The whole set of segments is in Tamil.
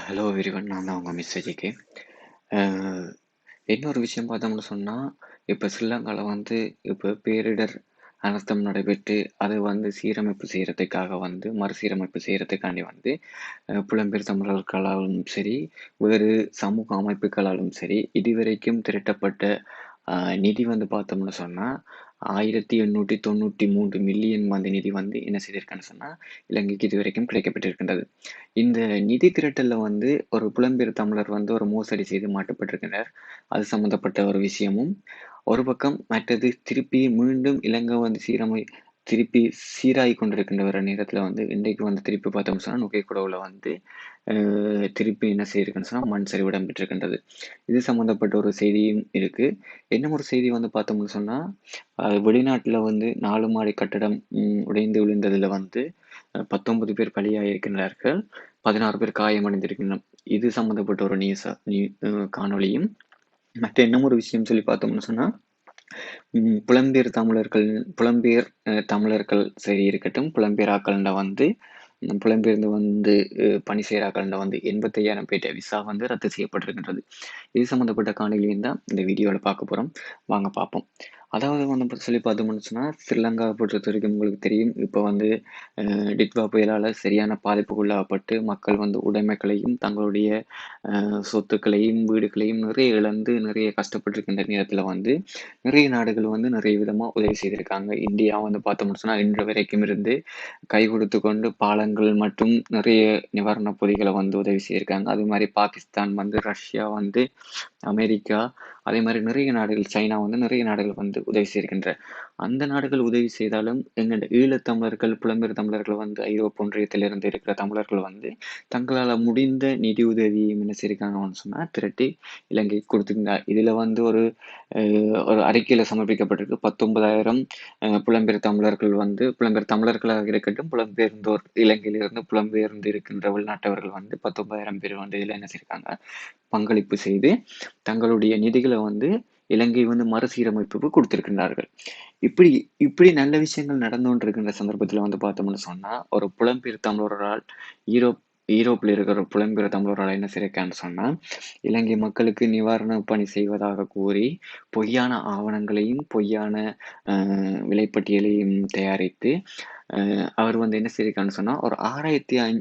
Hello everyone. நான் தான் உங்க மிஸ் விஜய்க்கு. அ இன்னொரு விஷயம் பார்த்தோம்னு சொன்னா, இப்ப ஸ்ரீலங்கால வந்து இப்ப பேரிடர் அனர்த்தம் நடைபெற்று, அது வந்து சீரமைப்பு செய்றதுக்காக வந்து மறுசீரமைப்பு செய்றதுக்காண்டி வந்து புலம்பெயர் தமிழர்களாலும் சரி, வேறு சமூக அமைப்புகளாலும் சரி, இதுவரைக்கும் திரட்டப்பட்ட அ நிதி வந்து பார்த்தோம்னு சொன்னா, 1893 மில்லியன் வந்து நிதி வந்து என்ன செய்திருக்கான்னு சொன்னா, இலங்கைக்கு இதுவரைக்கும் கிடைக்கப்பெற்றிருக்கின்றது. இந்த நிதி திரட்டல்ல வந்து ஒரு புலம்பெயர் தமிழர் வந்து ஒரு மோசடி செய்து மாட்டப்பட்டிருக்கிறார். அது சம்மந்தப்பட்ட ஒரு விஷயமும், ஒரு பக்கம் மற்றது திருப்பி மீண்டும் இலங்கை வந்து திருப்பி சீராகிக் கொண்டிருக்கின்ற ஒரு நேரத்தில வந்து இன்றைக்கு வந்து திருப்பி பார்த்தோம்னு சொன்னா, நுகைக்குடவுல வந்து அ திருப்பி என்ன செய்திருக்குன்னு சொன்னா, மண் சரிவு இடம்பெற்றிருக்கின்றது. இது சம்மந்தப்பட்ட ஒரு செய்தியும் இருக்கு. இன்னும் ஒரு செய்தி வந்து பார்த்தோம்னு சொன்னா, வெளிநாட்டுல வந்து 4 மாடி கட்டடம் உடைந்து விழுந்ததுல வந்து 19 பேர் பலியாகியிருக்கிறார்கள். 16 பேர் காயமடைந்திருக்கின்றனர். இது சம்மந்தப்பட்ட ஒரு நியூஸா நியூ அ காணொளியும், மத்த இன்னும் ஒரு விஷயம் சொல்லி பார்த்தோம்னு சொன்னா, புலம்பெயர் தமிழர்கள் சரி இருக்கட்டும், புலம்பெயர் ஆக்கள்ல வந்து புலம்பெயர்ந்து வந்து பணி செய்ற ஆக்கள்ல வந்து 85,000 பேர்ட்ட விசா வந்து ரத்து செய்யப்பட்டிருக்கின்றது. இது சம்மந்தப்பட்ட காணொளியும் தான் இந்த வீடியோல பார்க்க போறோம். வாங்க பார்ப்போம். அதாவது வந்து சொல்லி பார்த்தோம்னு சொன்னா, ஸ்ரீலங்காவ பொறுத்தவரைக்கும் உங்களுக்கு தெரியும். இப்ப வந்து டிட்வா புயலால சரியான பாதிப்புக்குள்ளாகப்பட்டு, மக்கள் வந்து உடைமைகளையும், தங்களுடைய சொத்துக்களையும், வீடுகளையும் நிறைய இழந்து, நிறைய கஷ்டப்பட்டிருக்கின்ற நேரத்தில வந்து, நிறைய நாடுகள் வந்து நிறைய விதமா உதவி செய்திருக்காங்க. இந்தியா வந்து பார்த்தோம்னு சொன்னா, இன்று வரைக்கும் இருந்து கை கொடுத்துக் கொண்டு பாலங்கள் மற்றும் நிறைய நிவாரணப் பொதிகள வந்து உதவி செய்திருக்காங்க. அது மாரி பாகிஸ்தான் வந்து, ரஷ்யா வந்து, அமெரிக்கா, அதே மாரி நிறைய நாடுகள், சைனா வந்து நிறைய நாடுகள் வந்து உதவி செய்திருக்கின்ற. அந்த நாடுகள் உதவி செய்தாலும், எங்கள்ட ஈழத்தமிழர்கள், புலம்பெயர் தமிழர்கள் வந்து ஐரோப்பா ஒன்றியத்திலிருந்து இருக்கிற தமிழர்கள் வந்து, தங்களால முடிந்த நிதி உதவியும் என்ன செய்திருக்காங்கன்னு சொன்னா, திரட்டி இலங்கைக்கு குடுத்திருந்தார். இதுல வந்து அ ஒரு அறிக்கையில சமர்ப்பிக்கப்பட்டிருக்கு. 19,000 புலம்பெயர் தமிழர்கள் வந்து புலம்பெயர் தமிழர்களாக இருக்கட்டும், புலம்பெயர்ந்தோர் இலங்கையிலிருந்து புலம்பெயர்ந்து இருக்கின்ற உள்நாட்டவர்கள் வந்து 19,000 பேர் வந்து இதுல என்ன செய்திருக்காங்க, பங்களிப்பு செய்து, தங்களுடைய நிதிகள வந்து இலங்கை வந்து மறுசீரமைப்புக்கு குடுத்திருக்கின்றார்கள். இப்படி இப்படி நல்ல விஷயங்கள் நடந்து கொண்டிருக்கின்ற சந்தர்ப்பத்தில வந்து பார்த்தோம்னு சொன்னா, ஒரு புலம்பெயர் தமிழரால் ஈரோப் ஈரோப்பில இருக்கிற புலம்பெயர் தமிழரால் என்ன செய்திருக்கான்னு சொன்னா, இலங்கை மக்களுக்கு நிவாரண பணி செய்வதாக கூறி, பொய்யான ஆவணங்களையும், பொய்யான அ விலைப்பட்டியலையும் தயாரித்து, அ அவர் வந்து என்ன செய்திருக்காருன்னு சொன்னா, ஒரு 6,500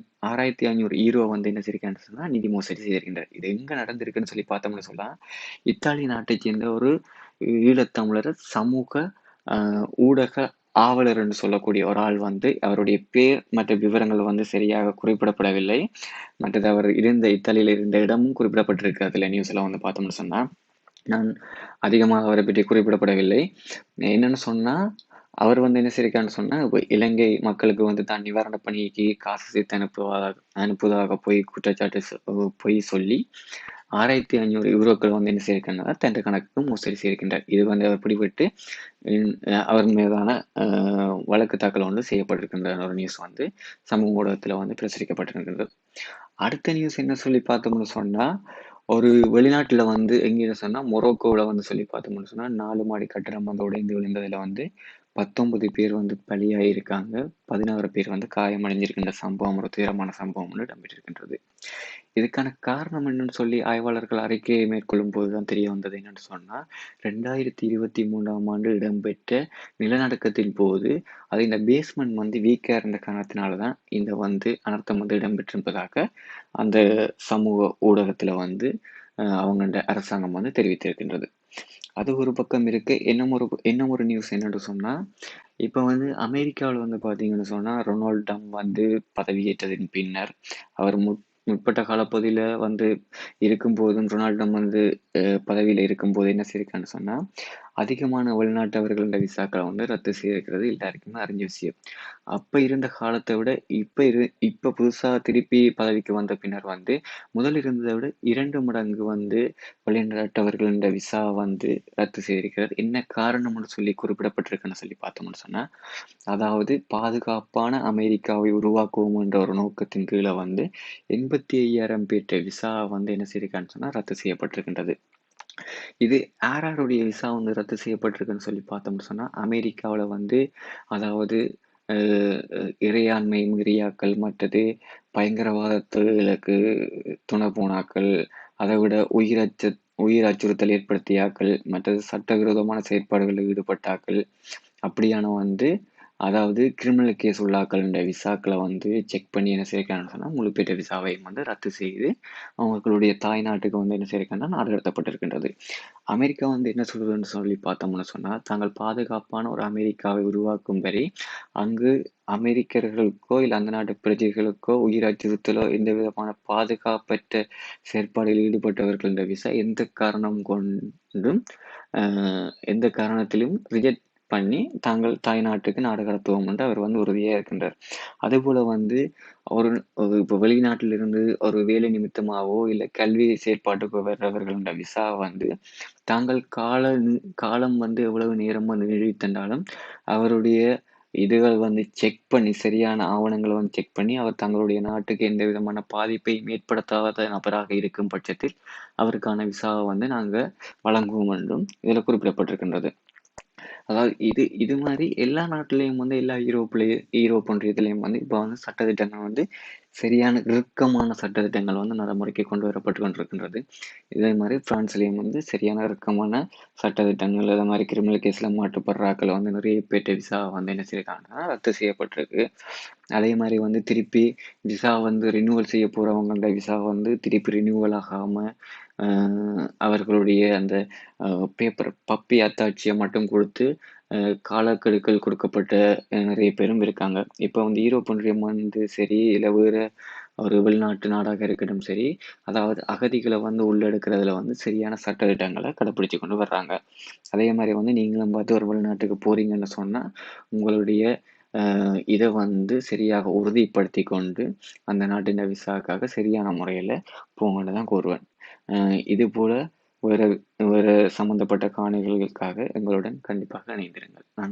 ஈரோ வந்து என்ன செய்திருக்காருன்னு சொன்னா, நிதி மோசடி செய்திருக்கின்றார். இது எங்க நடந்திருக்குன்னு சொல்லி பார்த்தோம்னு சொன்னா, இத்தாலி நாட்டைச் சேர்ந்த ஒரு ஈழத்தமிழர் சமூக அ ஊடக ஆவலர் என்று சொல்லக்கூடிய ஒரு ஆள் வந்து, அவருடைய பேர் மற்ற விவரங்கள் வந்து சரியாக குறிப்பிடப்படவில்லை. மற்றது அவர் இத்தாலியில இருந்த இடமும் குறிப்பிடப்பட்டிருக்கு அதுல நியூஸ்ல வந்து பார்த்தோம்னு சொன்னா. நான் அதிகமாக அவரைப் பற்றி குறிப்பிடப்படவில்லை. என்னன்னு சொன்னா, அவர் வந்து என்ன செய்திருக்காருன்னு சொன்னா, இலங்கை மக்களுக்கு வந்து தான் நிவாரணப் பணிக்கு காசு சேர்த்து அனுப்புவதாக பொய் சொல்லி 6,500 யூரோக்கள் வந்து என்ன செய்திருக்கின்றனர், தனது கணக்குக்கு மோசடி செய்திருக்கின்றார். இது வந்து அவர் பிடிபட்டு அவர் மீதான அ வழக்கு தாக்கல் வந்து செய்யப்பட்டிருக்கின்ற ஒரு நியூஸ் வந்து சமூக ஊடகத்தில வந்து பிரசுரிக்கப்பட்டிருக்கின்றது. அடுத்த நியூஸ் என்ன சொல்லி பார்த்தோம்னு சொன்னா, ஒரு வெளிநாட்டுல வந்து எங்கேன்னு சொன்னா, மொரோக்கோல வந்து சொல்லி பார்த்தோம்னு சொன்னா, 4 மாடி கட்டடம் வந்து உடைந்து விழுந்ததுல வந்து 19 பேர் வந்து பலியாகியிருக்காங்க. 16 பேர் வந்து காயமடைந்திருக்கின்ற சம்பவம், ஒரு துயரமான சம்பவம் வந்து இடம்பெற்றிருக்கின்றது. இதுக்கான காரணம் என்னன்னு சொல்லி ஆய்வாளர்கள் அறிக்கையை மேற்கொள்ளும்போது தான் தெரிய வந்தது என்னன்னு சொன்னா, 2023ஆம் ஆண்டு இடம்பெற்ற நிலநடுக்கத்தின் போது, அது இந்த பேஸ்மெண்ட் வந்து வீக்கா இருந்த காரணத்தினால தான் இந்த வந்து அனர்த்தம் வந்து இடம்பெற்றிருப்பதாக அந்த சமூக ஊடகத்தில வந்து அவங்களோட அரசாங்கம் வந்து தெரிவித்திருக்கின்றது. அது ஒரு பக்கம் இருக்கு. இன்னும் ஒரு நியூஸ் என்னன்னு சொன்னா, இப்ப வந்து அமெரிக்காவுல வந்து பார்த்தீங்கன்னு சொன்னா, ரொனால்ட் ட்ரம்ப் வந்து பதவியேற்றதின் பின்னர், அவர் முற்பட்ட காலப்பகுதியில வந்து இருக்கும்போதும், ரொனால்ட் ட்ரம்ப் வந்து பதவியில இருக்கும்போது என்ன செய்திருக்காருன்னு சொன்னா, அதிகமான வெளிநாட்டவர்களோட விசாக்கள வந்து ரத்து செய்திருக்கிறது எல்லாருக்குமே அறிஞ்ச விஷயம். அப்ப இருந்த காலத்த விட, இப்ப புதுசா திருப்பி பதவிக்கு வந்த பின்னர் வந்து, முதல் இருந்தத விட 2 மடங்கு வந்து வெளிநாட்டவர்களோட விசா வந்து ரத்து செய்திருக்கிறது. என்ன காரணம்னு சொல்லி குறிப்பிடப்பட்டிருக்குன்னு சொல்லி பார்த்தோம்னு சொன்னா, அதாவது பாதுகாப்பான அமெரிக்காவை உருவாக்குவோம் என்ற ஒரு நோக்கத்தின் கீழ வந்து 85,000 பேற்ற விசா வந்து என்ன செய்திருக்கான்னு சொன்னா, ரத்து செய்யப்பட்டிருக்கின்றது. இது யார் யாருடைய விசா வந்து ரத்து செய்யப்பட்டிருக்குன்னு சொல்லி பார்த்தோம்னு சொன்னா, அமெரிக்காவுல வந்து அதாவது அ இறையாண்மை மீறியாக்கள், மற்றது பயங்கரவாதத்துகளுக்கு துணை போனாக்கள், அதை விட உயிர் அச்சுறுத்தல் ஏற்படுத்தியாக்கள், மற்றது சட்டவிரோதமான செயற்பாடுகளில் ஈடுபட்டாக்கள், அப்படியான வந்து அதாவது கிரிமினல் கேஸ் உள்ளாக்கள்ன்ற விசாக்களை வந்து செக் பண்ணி என்ன செய்யிருக்காங்கன்னு சொன்னா, முழு பெற்ற விசாவையும் வந்து ரத்து செய்து, அவங்களுடைய தாய் நாட்டுக்கு வந்து என்ன செய்யிருக்காங்கன்னா, நாடு கடத்தப்பட்டிருக்கின்றது. அமெரிக்கா வந்து என்ன சொல்லுதுன்னு சொல்லி பார்த்தோம்னு சொன்னா, தாங்கள் பாதுகாப்பான ஒரு அமெரிக்காவை உருவாக்கும் வரை, அங்கு அமெரிக்கர்களுக்கோ, இல்ல அந்த நாட்டு பிரஜைகளுக்கோ உயிர் அச்சுறுத்தலோ, எந்த விதமான பாதுகாப்பற்ற செயற்பாடில் ஈடுபட்டவர்கள் இந்த விசா எந்த காரணம் கொண்டும் எந்த காரணத்திலும் ரிஜெக்ட் பண்ணி தாங்கள் தாய் நாட்டுக்கு நாடு கடத்துவோம் என்று அவர் வந்து உறுதியா இருக்கின்றார். அதுபோல வந்து ஒரு இப்போ வெளிநாட்டிலிருந்து ஒரு வேலை நிமித்தமாவோ, இல்ல கல்வி செயற்பாட்டுக்கோ வர்றவர்கள்ன்ற விசா வந்து தாங்கள் காலம் வந்து எவ்வளவு நேரமா நீடித்திருந்தாலும், அவருடைய இதுகள் வந்து செக் பண்ணி, சரியான ஆவணங்கள வந்து செக் பண்ணி, அவர் தங்களுடைய நாட்டுக்கு எந்த விதமான பாதிப்பையும் ஏற்படுத்தாத நபராக இருக்கும் பட்சத்தில், அவருக்கான விசாவ வந்து நாங்க வழங்குவோம் என்றும் இதில குறிப்பிடப்பட்டிருக்கின்றது. அதாவது இது மாரி எல்லா நாட்டிலயும் வந்து எல்லா ஈரோப் ஒன்றியத்திலயும் வந்து இப்ப வந்து சட்டதிட்டங்கள் வந்து சரியான இறுக்கமான சட்டதிட்டங்கள் வந்து நடைமுறைக்கு கொண்டு வரப்பட்டு கொண்டிருக்கின்றது. இதே மாரி பிரான்ஸ்லயும் வந்து சரியான இறுக்கமான சட்டதிட்டங்கள், அதே மாரி கிரிமினல் கேஸ்ல மாட்டுப்படுற ஆட்கள வந்து நிறைய பேர்ட்ட விசா வந்து என்ன செய்யிருக்காங்கன்னா, ரத்து செய்யப்பட்டிருக்கு. அதே மாரி வந்து திருப்பி விசா வந்து ரினியூவல் செய்ய போறவங்கள்ட விசா வந்து திருப்பி ரினியூவல் ஆகாம, அ அவர்களுடைய அந்த அ பேப்பர் பப்பி அத்தாட்சிய மட்டும் குடுத்து, அ காலக்கெடுக்கள் கொடுக்கப்பட்ட நிறைய பேரும் இருக்காங்க. இப்ப வந்து ஈரோப் ஒன்றியம் வந்து சரி, இல்ல வேற ஒரு வெளிநாட்டு நாடாக இருக்கட்டும் சரி, அதாவது அகதிகள வந்து உள்ளெடுக்கிறதுல வந்து சரியான சட்டதிட்டங்கள கடைப்பிடிச்சு கொண்டு வர்றாங்க. அதே மாரி வந்து நீங்களும் பார்த்து ஒரு வெளிநாட்டுக்கு போறீங்கன்னு சொன்னா, உங்களுடைய இத வந்து சரியாக உறுதிப்படுத்திக் கொண்டு, அந்த நாட்டின் விசாக்காக சரியான முறையில போங்கன்னு தான் கூறுவேன். அ இதுபோல வேற வேற சம்பந்தப்பட்ட காணொளிகளுக்காக எங்களுடன் கண்டிப்பாக இணைந்திருங்கள். நன்றி.